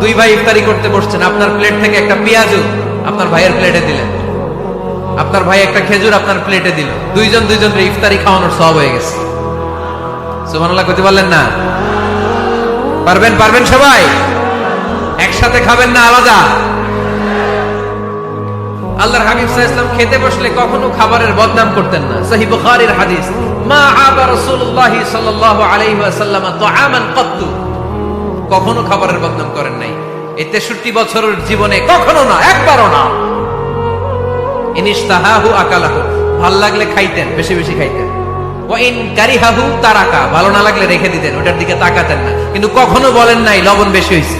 দুই ভাই ইফতারি করতে বসছেন, আপনার প্লেট থেকে একটা পেঁয়াজু আপনার ভাইয়ের প্লেটে দিলেন, আপনার ভাই একটা খেজুর আপনার প্লেটে দিল, দুইজনের ইফতারি খাওয়ানোর সওয়াব হয়ে গেছে। সুবহানাল্লাহ কইতে পারলেন না? পারবেন সবাই? একসাথে খাবেন না আলাদা? আল্লাহর হাবিব সাল্লাল্লাহু আলাইহি ওয়াসাল্লাম খেতে বসলে কখনো খাবারের বদনাম করতেন না। সহিহ বুখারীর হাদিস, মা আবা রাসূলুল্লাহ সাল্লাল্লাহু আলাইহি ওয়াসাল্লাম তুআমান কাত্তু, কখনো খাবারের বদনাম করেন নাই। এই 63 বছরের জীবনে কখনো না, একবারও না। ইনিশতাহাহু আকালাহু, ভাল লাগলে খাইতেন, বেশি বেশি খাইতেন। ওয়া ইন কারিহাহু তারাকা, ভালো না লাগলে রেখে দিতেন, ওটার দিকে তাকাতেন না। কিন্তু কখনো বলেন নাই লবণ বেশি হয়েছে,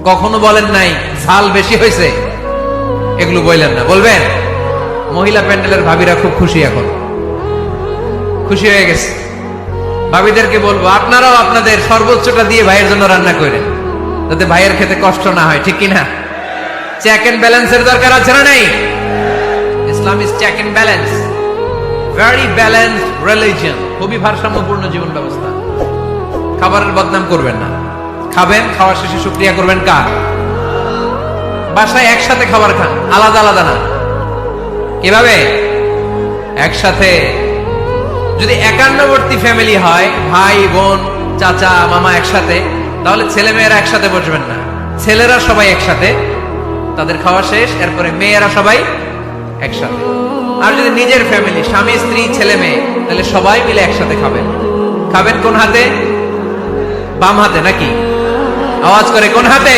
কখনো বলেন নাই ঝাল বেশি হয়েছে, এগুলো বললেন না। বলবেন? মহিলা প্যান্ডেলের ভাবিরা খুব খুশি, এখন খুশি হয়ে গেছে। ভাবিদেরকে বলবো, আপনারাও আপনাদের সর্বোচ্চটা দিয়ে ভাইয়ের জন্য রান্না করেন, যাতে ভাইয়ের খেতে কষ্ট না হয়, ঠিক কিনা? চেক এন্ড ব্যালেন্সের দরকার আছে না নাই? Islam is check and balance, very balanced religion, খুবই ভারসাম্যপূর্ণ জীবন ব্যবস্থা। খাবারের বদনাম করবেন না, খাবেন, খাওয়ার শেষে শুকরিয়া করবেন কার? বাসায় একসাথে খাবার খান, আলাদা আলাদা না। কিভাবে? একসাথে। যদি একান্নবর্তী ফ্যামিলি হয়, ভাই বোন চাচা মামা একসাথে, তাহলে ছেলে মেয়েরা একসাথে বসবেন না। ছেলেরা সবাই একসাথে, তাদের খাওয়া শেষ, এরপরে মেয়েরা সবাই একসাথে। আর যদি নিজের ফ্যামিলি, স্বামী স্ত্রী ছেলে মেয়ে, তাহলে সবাই মিলে একসাথে খাবেন। খাবেন কোন হাতে? বাম হাতে নাকি? আওয়াজ করে কোন হাতে?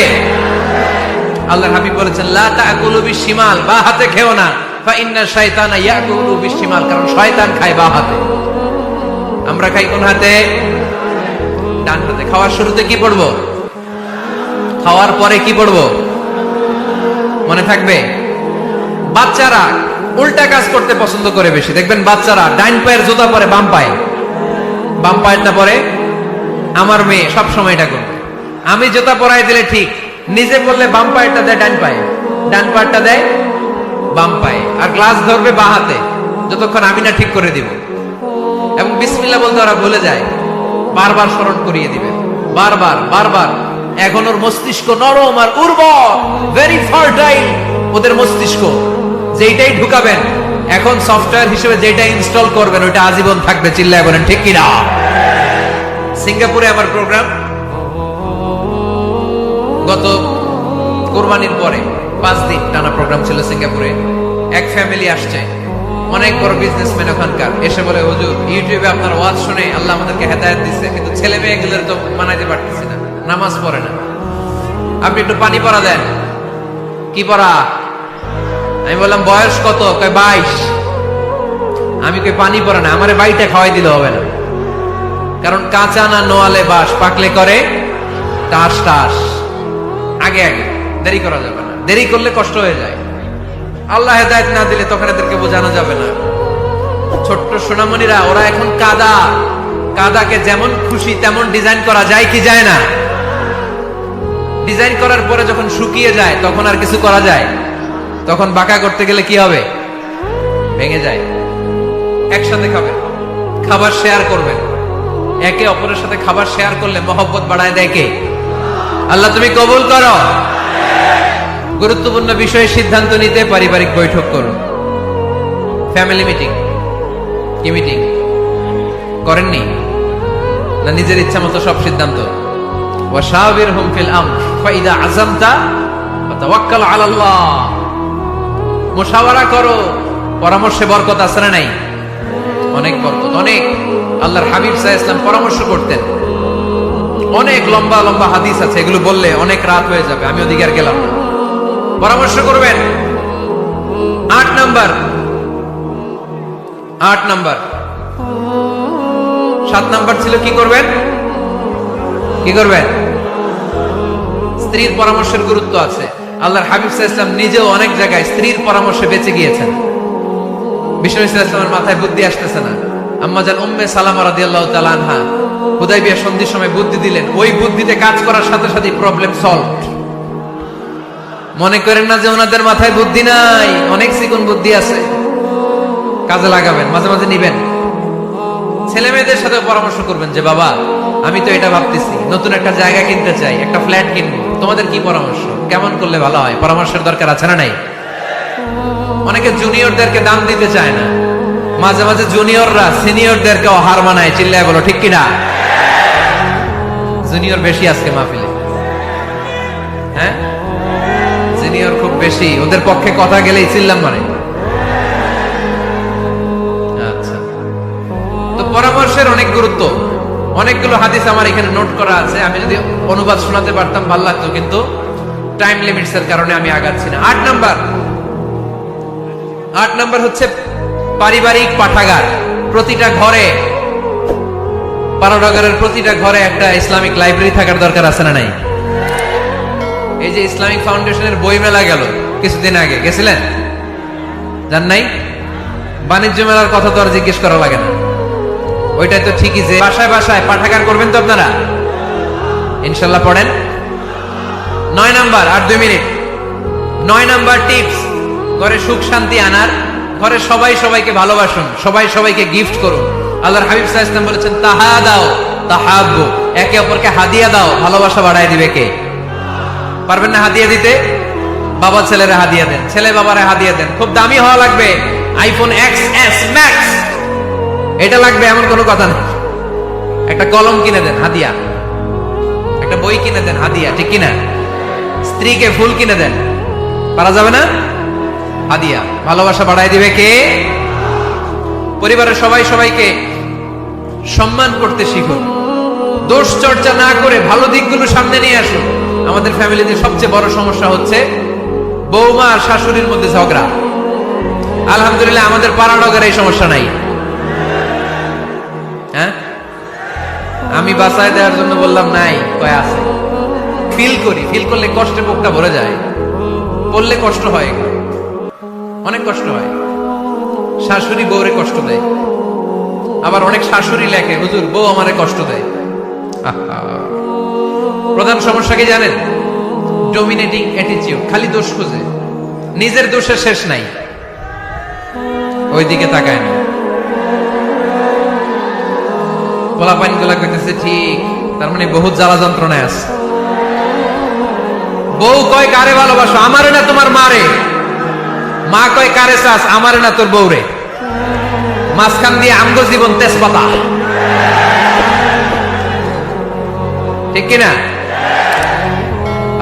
আল্লাহর হাবিব বলেছেন, লা তাকুলু বিশিমাল, বা হাতে খেও না, ফা ইন্না শাইতানা ইয়াকুলু বিশিমাল, কারণ শয়তান খায় বা হাতে। আমরা খাই কোন হাতে? ডান হাতে। খাওয়ার শুরুতে কি পড়বো? খাওয়ার পরে কি পড়বো? মনে থাকবে? বাচ্চারা উল্টা কাজ করতে পছন্দ করে বেশি। দেখবেন বাচ্চারা ডাইন পায়ের জুতা পরে বাম পায়ে, বাম পায়েরটা পরে। আমার মেয়ে সব সময় এটা করবে। আমি জুতা পরাই দিলে ঠিক, নিজে বললে বাম পায়েরটা দেয় ডান পায়ে, ডান পায়েরটা দেয় বাম পায়ে, আর গ্লাস ধরবে বাঁ হাতে, যতক্ষণ আমি না ঠিক করে দিব। এবং বিসমিল্লাহ বলতে ওরা ভুলে যায়, বারবার স্মরণ করিয়ে দিবে, বারবার বারবার। এখন ওর মস্তিষ্ক নরম আর উর্বর, ভেরি ফার্টাইল ওদের মস্তিষ্ক। যেইটাই ঢুকাবেন, এখন সফটওয়্যার হিসেবে যেটা ইনস্টল করবেন, ওইটা আজীবন থাকবে। চিল্লায় বলেন ঠিক কিনা? সিঙ্গাপুরে আমার প্রোগ্রাম, গত কুরবানির পরে 5 দিন টানা প্রোগ্রাম ছিল সিঙ্গাপুরে। এক ফ্যামিলি আসছে, অনেক বড় বিজনেসম্যান ওখানকার, এসে বলে, হুজুর ইউটিউবে আপনার ওয়াজ শুনে আল্লাহ আমাদেরকে হেদায়েত দিচ্ছে, কিন্তু ছেলে মেয়েগুলোর তো মানাইতে পারতেছি না, নামাজ পড়ে না, আপনি একটু পানি পড়া দেন। কি পড়া? আমি বললাম বয়স কত? কয় 22। আমি কই পানি পড়ে না, আমারে বাইটা খাওয়াই দিলে হবে না, কারণ কাঁচা না নোয়ালে বাস, পাকলে করে টাস টাস। আগে আগে দেরি করা যাবে না, দেরি করলে কষ্ট হয়ে যায়। আল্লাহ হেদায়েত না দিলে তখন এদেরকে বোঝানো যাবে না। ছোট্ট সোনামণিরা, ওরা এখন কাদা, কাদাকে যেমন খুশি তেমন ডিজাইন করা যায় কি যায় না? ডিজাইন করার পরে যখন শুকিয়ে যায়, তখন আর কিছু করা যায়? তখন বাঁকা করতে গেলে কি হবে? ভেঙে যায়। একসাথে খাবেন, খাবার শেয়ার করবেন। একে অপরের সাথে খাবার শেয়ার করলে মহব্বত বাড়ায় দেয় কে? আল্লাহ তুমি কবুল করো। গুরুত্বপূর্ণ বিষয়ে সিদ্ধান্ত নিতে পারিবারিক বৈঠক করুন। Family meeting. কি মিটিং করেননি? না নিজের ইচ্ছা মতো সব সিদ্ধান্ত? ওয়াশাবিরহুম ফিল আমর ফাইদা আযামতা ফাতাওয়াক্কাল আলাল্লাহ। মুশাওয়ারা করো, পরামর্শে বরকত আছে না নাই? অনেক বরকত, অনেক। আল্লাহর হাবিব সাল্লাল্লাহু আলাইহি ওয়াসাল্লাম পরামর্শ করতেন। অনেক লম্বা লম্বা হাদিস আছে, এগুলো বললে অনেক রাত হয়ে যাবে, আমি ওদিকে আর গেলাম না। পরামর্শ করবেন। 8 নাম্বার 7 নাম্বার ছিল কি করবেন? কি করবেন? স্ত্রীর পরামর্শের গুরুত্ব আছে। আল্লাহর হাবিব সাল্লাল্লাহু আলাইহি ওয়াসাল্লাম নিজেও অনেক জায়গায় স্ত্রীর পরামর্শে বেঁচে গিয়েছেন। বিষ্ণু সাল্লাল্লাহু আলাইহি ওয়াসাল্লামের মাথায় বুদ্ধি আসতেছে না, আম্মা জান উম্মে সালামা রাদিয়াল্লাহু তাআলা আনহা হুদায়বিয়া সন্ধির সময় বুদ্ধি দিলেন। ওই বুদ্ধিতে কাজ করার সাথে সাথে প্রবলেম সলভড। মনে করেন না যে ওনাদের মাথায় বুদ্ধি নাই, অনেক চিকন বুদ্ধি আছে, কাজে লাগাবেন, মাঝে মাঝে নিবেন। ছেলে মেয়েদের সাথে পরামর্শ করবেন যে বাবা আমি তো এটা ভাবতেছি নতুন একটা জায়গা কিনতে চাই, একটা ফ্ল্যাট কিনবো, তোমাদের কি পরামর্শ? কেমন করলে ভালো হয়? পরামর্শের দরকার আছে না নাই? অনেকে জুনিয়রদেরকে দাম দিতে চায় না, মাঝে মাঝে জুনিয়ররা সিনিয়রদেরকেও হার মানায়, চিল্লায় বলো ঠিক কিনা? জুনিয়র বেশি আজকে মাহফিলে, হ্যাঁ সিনিয়র খুব বেশি, ওদের পক্ষে কথা গেলেই চিল্লাম মানে। আচ্ছা, তো পরামর্শের অনেক গুরুত্ব। অনেকগুলো হাদিস আমার এখানে নোট করা আছে, আমি যদি অনুবাদ শোনাতে পারতাম ভালো লাগতো, কিন্তু টাইম লিমিটস এর কারণে আমি আগাচ্ছি না। 8 নাম্বার হচ্ছে পারিবারিক পাঠাগার। প্রতিটা ঘরে, পাঠাগারের প্রতিটা ঘরে একটা ইসলামিক লাইব্রেরি থাকার দরকার আছে না নাই? এই যে ইসলামিক ফাউন্ডেশনের বই মেলা গেল কিছুদিন আগে, গেছিলেন? জান নাই? বাণিজ্য মেলার কথা তো আর জিজ্ঞেস করা লাগে না, ওইটাই তো ঠিকই যে বাসায় বাসায় পাঠাগার করবেন তো আপনারা, ইনশাল্লাহ পড়েন। 9 নাম্বার, আর 2 মিনিট। 9 নাম্বার টিপস, ঘরে সুখ শান্তি আনার, ঘরে সবাই সবাইকে ভালোবাসুন, সবাই সবাইকে গিফট করুন। আল্লাহর হাবিব সাল্লাল্লাহু আলাইহি ওয়াসাল্লাম বলেছেন তাহাদাও তাহাব্বু, একে অপরকে হাদিয়া দাও, ভালোবাসা বাড়ায় দিবে কে? পারবেন না হাদিয়া দিতে? বাবা ছেলেরা হাদিয়া দেন, ছেলে বাবারে হাদিয়া দেন। খুব দামি হওয়া লাগবে, আইফোন XS Max এটা লাগবে এমন কোনো কথা নেই। একটা কলম কিনে দেন হাদিয়া, একটা বই কিনে দেন হাদিয়া, ঠিক কিনা? স্ত্রীকে ফুল কিনে দেন, পারা যাবে না? হাদিয়া। ভালোবাসা বাড়ায় দিবে কে? পরিবারের সবাই সবাইকে সম্মান করতে শিখুন, দোষ চর্চা না করে ভালো দিকগুলো সামনে নিয়ে আসুন। আমাদের ফ্যামিলিতে সবচেয়ে বড় সমস্যা হচ্ছে বৌমা আর শাশুড়ির মধ্যে ঝগড়া। আলহামদুলিল্লাহ আমাদের পাড়ানগরে এই সমস্যা নাই। হ্যাঁ, আমি বাঁচায় দেওয়ার জন্য বললাম নাই, কয় আছে। ফিল করি, ফিল করলে কষ্টে বুকটা ভরে যায়, বললে কষ্ট হয়, অনেক কষ্ট হয়। শাশুড়ি বউরে কষ্ট দেয়, আবার অনেক শাশুড়ি লেখে হুজুর বউ আমারে কষ্ট দেয়। প্রধান সমস্যা কি জানেন? ডমিনেটিং অ্যাটিটিউড, খালি দোষ খুঁজে, নিজের দোষের শেষ নাই, ওইদিকে তাকায় না। পোলাপাইন গুলা কইতেছে ঠিক, তার মানে বহুত জ্বালা যন্ত্রণায় আছে। বউ কয় কারে ভালোবাসো? আমারে না তোমার মারে। মা কয় কারে চাস? আমারে না তোর বউরে। মাঝখান দিয়ে আমগো জীবন তেজপাতা, ঠিক কিনা?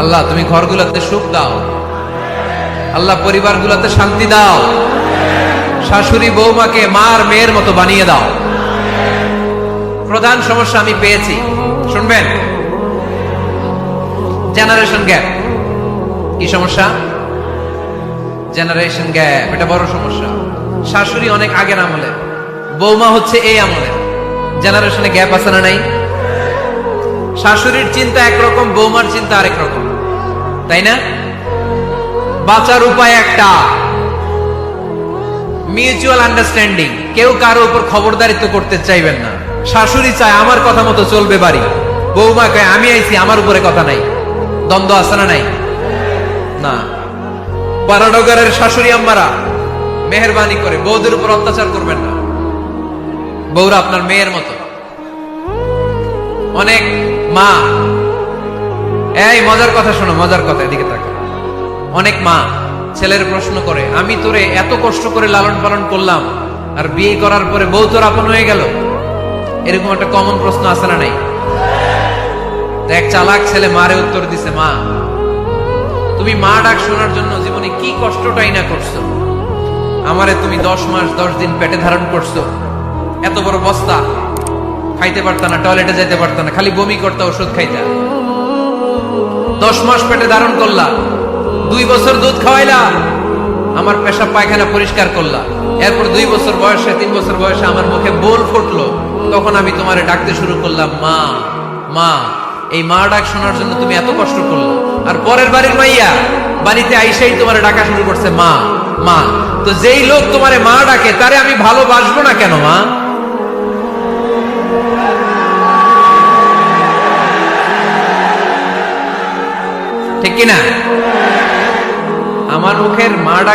আল্লাহ তুমি ঘরগুলোতে সুখ দাও, আল্লাহ পরিবারগুলোতে শান্তি দাও, শাশুড়ি বৌমাকে মার মেয়ের মতো বানিয়ে দাও। প্রধান সমস্যা আমি পেয়েছি, শুনবেন? Generation gap. কি সমস্যা? জেনারেশন গ্যাপ, এটা বড় সমস্যা। শাশুড়ি অনেক আগের আমলের, বৌমা হচ্ছে এই আমলের। জেনারেশনে গ্যাপ আছে না নাই? শাশুড়ির চিন্তা একরকম, বৌমার চিন্তা আরেক রকম, তাই না? বাঁচার উপায় একটা, মিউচুয়াল আন্ডারস্ট্যান্ডিং। কেউ কারো উপর খবরদারিত্ব করতে চাইবেন না। শাশুড়ি চায় আমার কথা মতো চলবে বাড়ি, বৌমা কয় আমি আইছি আমার উপরে কথা নাই। দ্বন্দ্ব আছে না নাই? না। পাড়াডগারের শাশুড়ি আম্মারা মেহেরবানি করে বউদের উপর অত্যাচার করবেন না, বউরা আপনার মেয়ের মতো। অনেক মা, এই মজার কথা শোনো, মজার কথা, এদিকে তাকাও। অনেক মা ছেলের প্রশ্ন করে, আমি তোরে এত কষ্ট করে লালন পালন করলাম, আর বিয়ে করার পরে বউ তোর আপন হয়ে গেল। এরকম একটা কমন প্রশ্ন আছে না নাই? এক চালাক ছেলে মারে উত্তর দিছে, মা তুমি মা ডাক শোনার জন্য জীবনে কি কষ্টটাই না করছো। আমারে তুমি 10 মাস 10 দিন পেটে ধারণ করছো, এত বড় বস্তা, খাইতে পারতা না, টয়লেটে যাইতে পারতা না, খালি বমি করতা, ওষুধ খাইতা। 10 মাস পেটে ধারণ করলা, 2 বছর দুধ খাওয়াইলা, আমার পেশাব পায়খানা পরিষ্কার করলা। এরপর 2 বছর বয়সে, 3 বছর বয়সে আমার মুখে বোল ফুটলো, তখন আমি তোমারে ডাকতে শুরু করলাম মা মা। এই মা ডাক শোনার জন্য তুমি এত কষ্ট করলা, আর পরের বাড়ির মাইয়া বাড়িতে আইসাই তোমারে ডাকা শুরু করছে মা মা। তো যেই লোক তোমারে মা ডাকে তারে আমি ভালোবাসবো না কেন মা? ঠিক কিনা? আমার মুখের মা ডাক